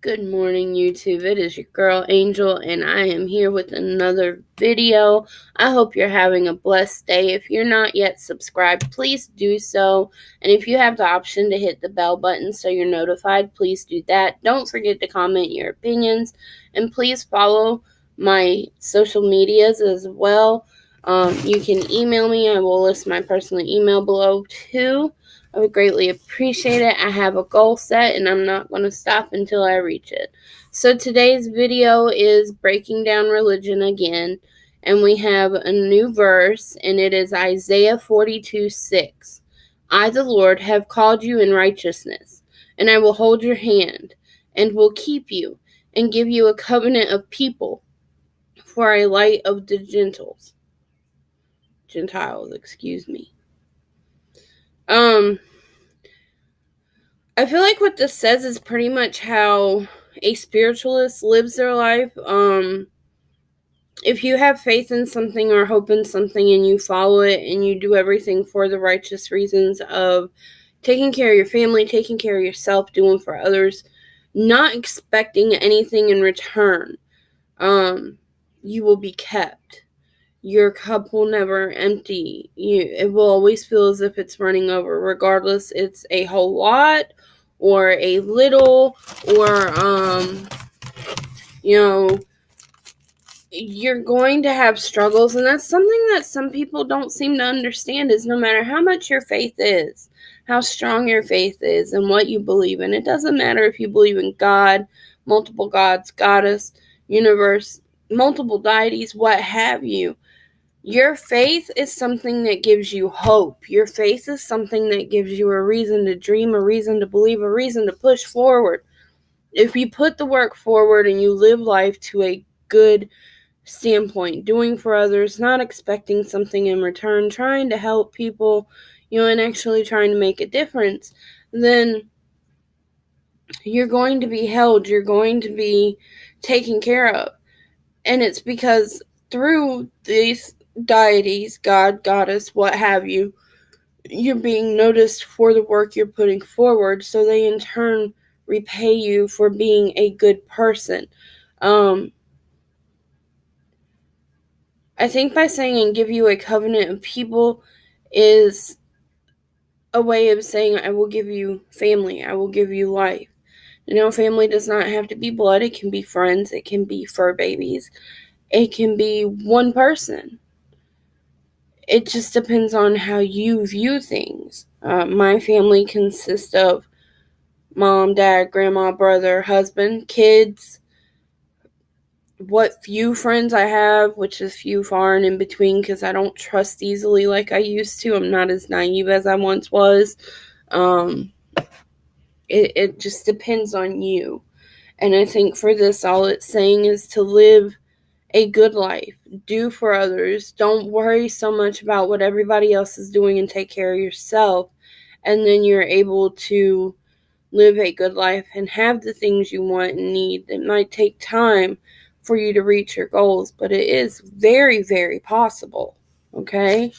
Good morning, YouTube. It is your girl Angel, and I am here with another video. I hope you're having a blessed day. If you're not yet subscribed, please do so. And if you have the option to hit the bell button so you're notified, please do that. Don't forget to comment your opinions, and please follow my social medias as well. You can email me. I will list my personal email below too. I would greatly appreciate it. I have a goal set and I'm not going to stop until I reach it. So today's video is breaking down religion again. And we have a new verse, and it is Isaiah 42:6. I, the Lord, have called you in righteousness, and I will hold your hand, and will keep you, and give you a covenant of people for a light of the Gentiles. Excuse me. I feel like what this says is pretty much how a spiritualist lives their life. If you have faith in something or hope in something and you follow it and you do everything for the righteous reasons of taking care of your family, taking care of yourself, doing for others, not expecting anything in return, you will be kept. Your cup will never empty. It will always feel as if it's running over, regardless it's a whole lot or a little, or you're going to have struggles. And that's something that some people don't seem to understand, is no matter how much your faith is, how strong your faith is, and what you believe in, it doesn't matter if you believe in God, multiple gods, goddess, universe, multiple deities, what have you. Your faith is something that gives you hope. Your faith is something that gives you a reason to dream, a reason to believe, a reason to push forward. If you put the work forward and you live life to a good standpoint, doing for others, not expecting something in return, trying to help people, and actually trying to make a difference, then you're going to be held, you're going to be taken care of. And it's because through these deities, God, goddess, what have you, you're being noticed for the work you're putting forward, so they in turn repay you for being a good person. I think by saying and give you a covenant of people is a way of saying I will give you family, I will give you life. Family does not have to be blood. It can be friends, it can be fur babies, it can be one person. It just depends on how you view things. My family consists of mom, dad, grandma, brother, husband, kids, what few friends I have, which is few, far, and in between, because I don't trust easily like I used to. I'm not as naive as I once was. It just depends on you. And I think for this, all it's saying is to live a good life. Do for others. Don't worry so much about what everybody else is doing, and take care of yourself. And then you're able to live a good life and have the things you want and need. It might take time for you to reach your goals, but it is very, very possible. Okay?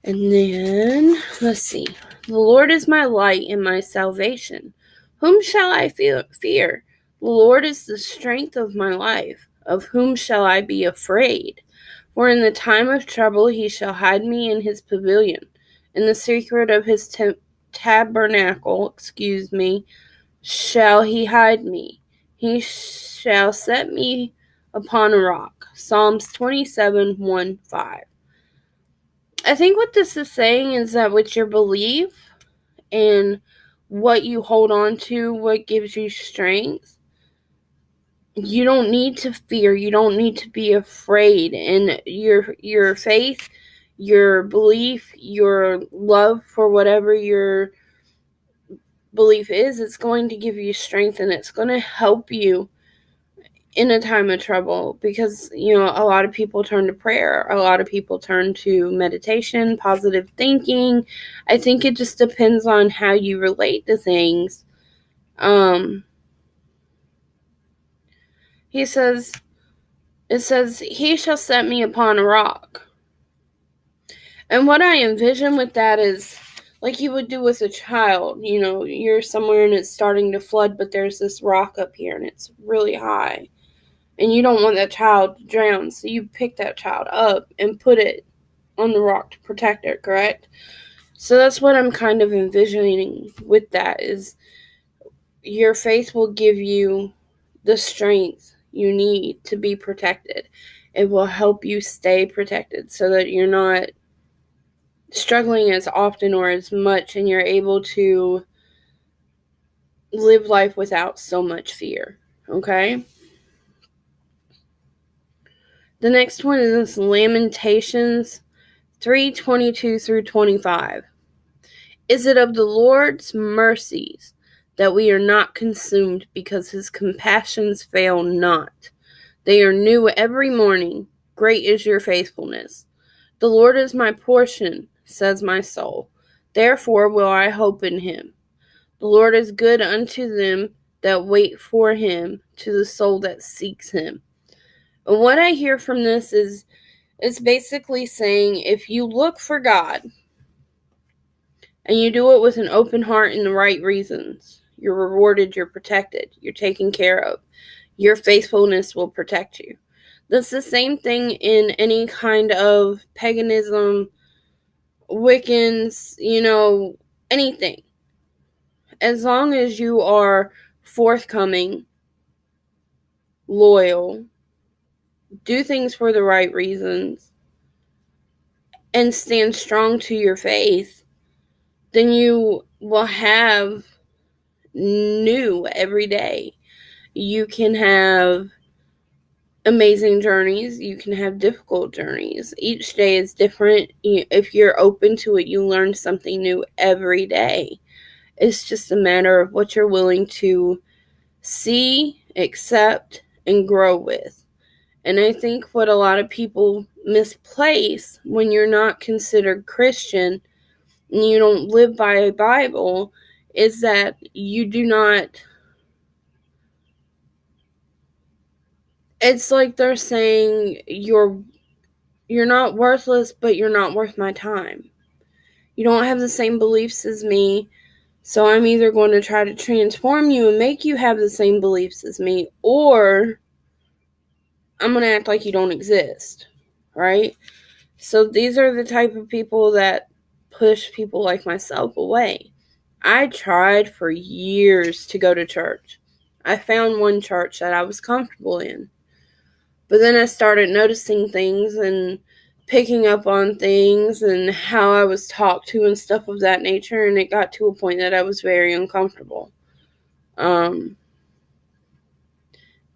And then, let's see. The Lord is my light and my salvation. Whom shall I fear? The Lord is the strength of my life. Of whom shall I be afraid? For in the time of trouble he shall hide me in his pavilion. In the secret of his tabernacle, shall he hide me. He shall set me upon a rock. Psalms 27:1-5. I think what this is saying is that with your belief and what you hold on to, what gives you strength, you don't need to fear. You don't need to be afraid. And your faith, your belief, your love for whatever your belief is, it's going to give you strength, and it's going to help you in a time of trouble, because a lot of people turn to prayer, a lot of people turn to meditation, positive thinking. I think it just depends on how you relate to things. It says he shall set me upon a rock. And what I envision with that is like you would do with a child. You're somewhere and it's starting to flood, but there's this rock up here and it's really high. And you don't want that child to drown, so you pick that child up and put it on the rock to protect it, correct? So that's what I'm kind of envisioning with that, is your faith will give you the strength you need to be protected. It will help you stay protected so that you're not struggling as often or as much, and you're able to live life without so much fear, okay? The next one is Lamentations 3:22 through 25. Is it of the Lord's mercies that we are not consumed, because his compassions fail not? They are new every morning. Great is your faithfulness. The Lord is my portion, says my soul. Therefore will I hope in him. The Lord is good unto them that wait for him, to the soul that seeks him. And what I hear from this is, it's basically saying, if you look for God and you do it with an open heart and the right reasons, you're rewarded, you're protected, you're taken care of. Your faithfulness will protect you. That's the same thing in any kind of paganism, Wiccans, anything. As long as you are forthcoming, loyal, do things for the right reasons, and stand strong to your faith, then you will have new every day. You can have amazing journeys. You can have difficult journeys. Each day is different. If you're open to it, you learn something new every day. It's just a matter of what you're willing to see, accept, and grow with. And I think what a lot of people misplace when you're not considered Christian and you don't live by a Bible is that you do not. It's like they're saying you're not worthless, but you're not worth my time. You don't have the same beliefs as me, so I'm either going to try to transform you and make you have the same beliefs as me, or I'm going to act like you don't exist, right? So these are the type of people that push people like myself away. I tried for years to go to church. I found one church that I was comfortable in. But then I started noticing things and picking up on things and how I was talked to and stuff of that nature, and it got to a point that I was very uncomfortable.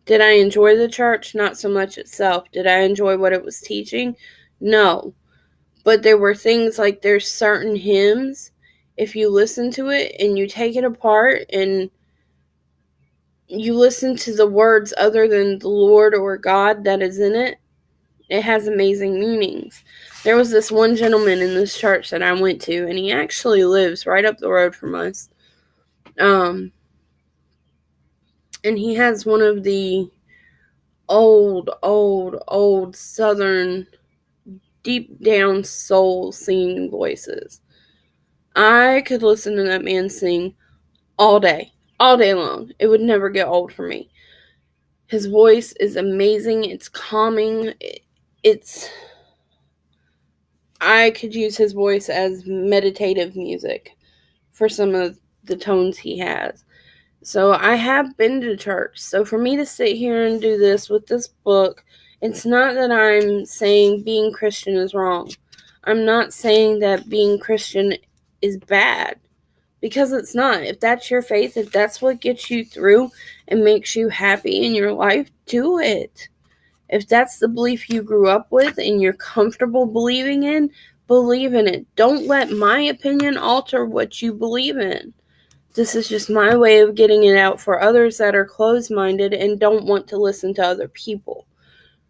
Did I enjoy the church? Not so much itself. Did I enjoy what it was teaching? No. But there were things like, there's certain hymns, if you listen to it and you take it apart and you listen to the words other than the Lord or God that is in it, it has amazing meanings. There was this one gentleman in this church that I went to, and he actually lives right up the road from us. And he has one of the old Southern, deep down soul singing voices. I could listen to that man sing all day long. It would never get old for me. His voice is amazing. It's calming. I could use his voice as meditative music for some of the tones he has. So I have been to church. So for me to sit here and do this with this book, it's not that I'm saying being Christian is wrong. I'm not saying that being Christian is bad, because it's not. If that's your faith, if that's what gets you through and makes you happy in your life, do it. If that's the belief you grew up with and you're comfortable believing in, believe in it. Don't let my opinion alter what you believe in. This is just my way of getting it out for others that are closed-minded and don't want to listen to other people.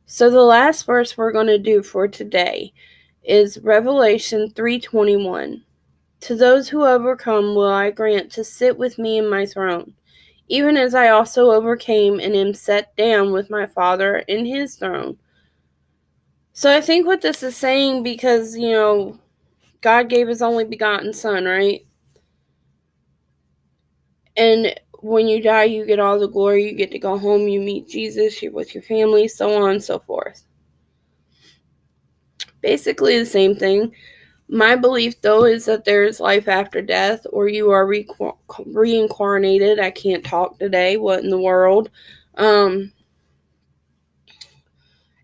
So the last verse we're going to do for today is Revelation 3:21. To those who overcome will I grant to sit with me in my throne, even as I also overcame and am set down with my Father in his throne. So I think what this is saying, because, God gave his only begotten son, right? And when you die, you get all the glory. You get to go home. You meet Jesus. You're with your family, so on and so forth. Basically the same thing. My belief, though, is that there is life after death, or you are reincarnated. I can't talk today. What in the world?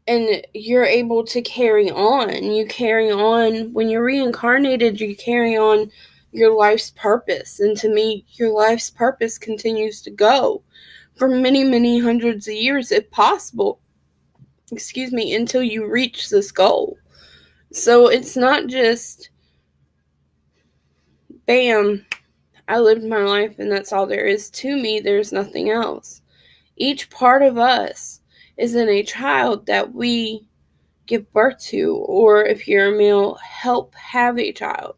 And you're able to carry on. You carry on. When you're reincarnated, you carry on your life's purpose. And to me, your life's purpose continues to go for many, many hundreds of years, if possible. Until you reach this goal. So it's not just, bam, I lived my life and that's all there is to me. There's nothing else. Each part of us is in a child that we give birth to, or if you're a male, help have a child.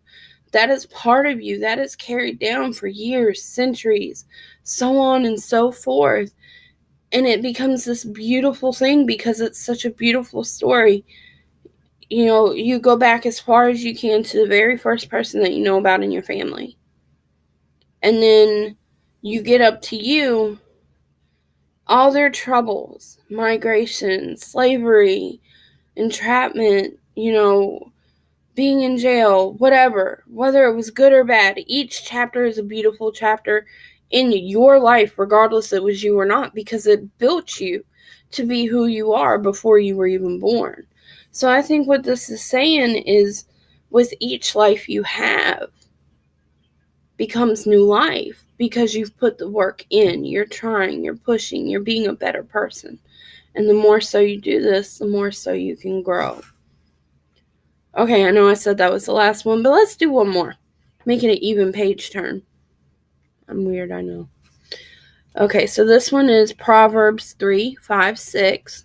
That is part of you. That is carried down for years, centuries, so on and so forth. And it becomes this beautiful thing because it's such a beautiful story. You know, you go back as far as you can to the very first person that you know about in your family. And then you get up to you, all their troubles, migration, slavery, entrapment, being in jail, whatever, whether it was good or bad. Each chapter is a beautiful chapter in your life, regardless it was you or not, because it built you to be who you are before you were even born. So I think what this is saying is, with each life you have becomes new life because you've put the work in. You're trying, you're pushing, you're being a better person. And the more so you do this, the more so you can grow. Okay, I know I said that was the last one, but let's do one more. Make it an even page turn. I'm weird, I know. Okay, so this one is Proverbs 3:5-6.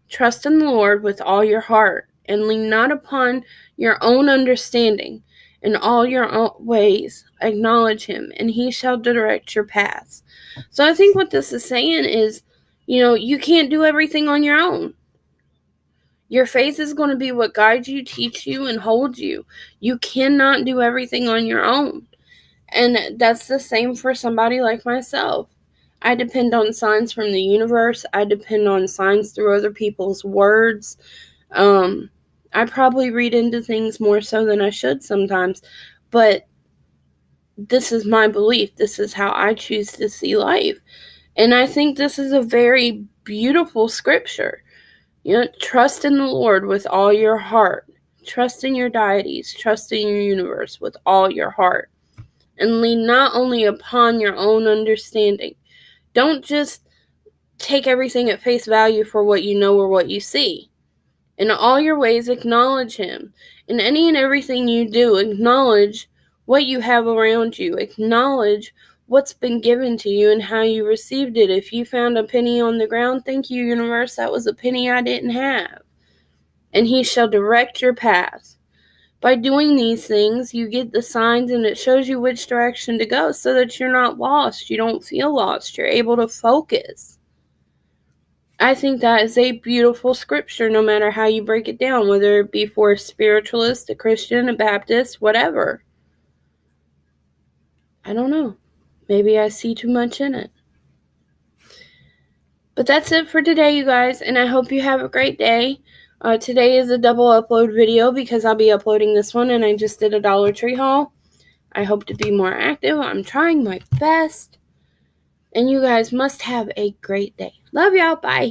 Trust in the Lord with all your heart, and lean not upon your own understanding. In all your own ways, acknowledge him, and he shall direct your paths. So I think what this is saying is, you can't do everything on your own. Your faith is going to be what guides you, teach you, and holds you. You cannot do everything on your own. And that's the same for somebody like myself. I depend on signs from the universe. I depend on signs through other people's words. I probably read into things more so than I should sometimes. But this is my belief. This is how I choose to see life. And I think this is a very beautiful scripture. Trust in the Lord with all your heart. Trust in your deities. Trust in your universe with all your heart. And lean not only upon your own understanding. Don't just take everything at face value for what you know or what you see. In all your ways, acknowledge him. In any and everything you do, acknowledge what you have around you. Acknowledge what's been given to you and how you received it. If you found a penny on the ground, thank you, universe. That was a penny I didn't have. And he shall direct your path. By doing these things, you get the signs and it shows you which direction to go so that you're not lost. You don't feel lost. You're able to focus. I think that is a beautiful scripture no matter how you break it down, whether it be for a spiritualist, a Christian, a Baptist, whatever. I don't know. Maybe I see too much in it. But that's it for today, you guys, and I hope you have a great day. Today is a double upload video because I'll be uploading this one and I just did a Dollar Tree haul. I hope to be more active. I'm trying my best. And you guys must have a great day. Love y'all. Bye.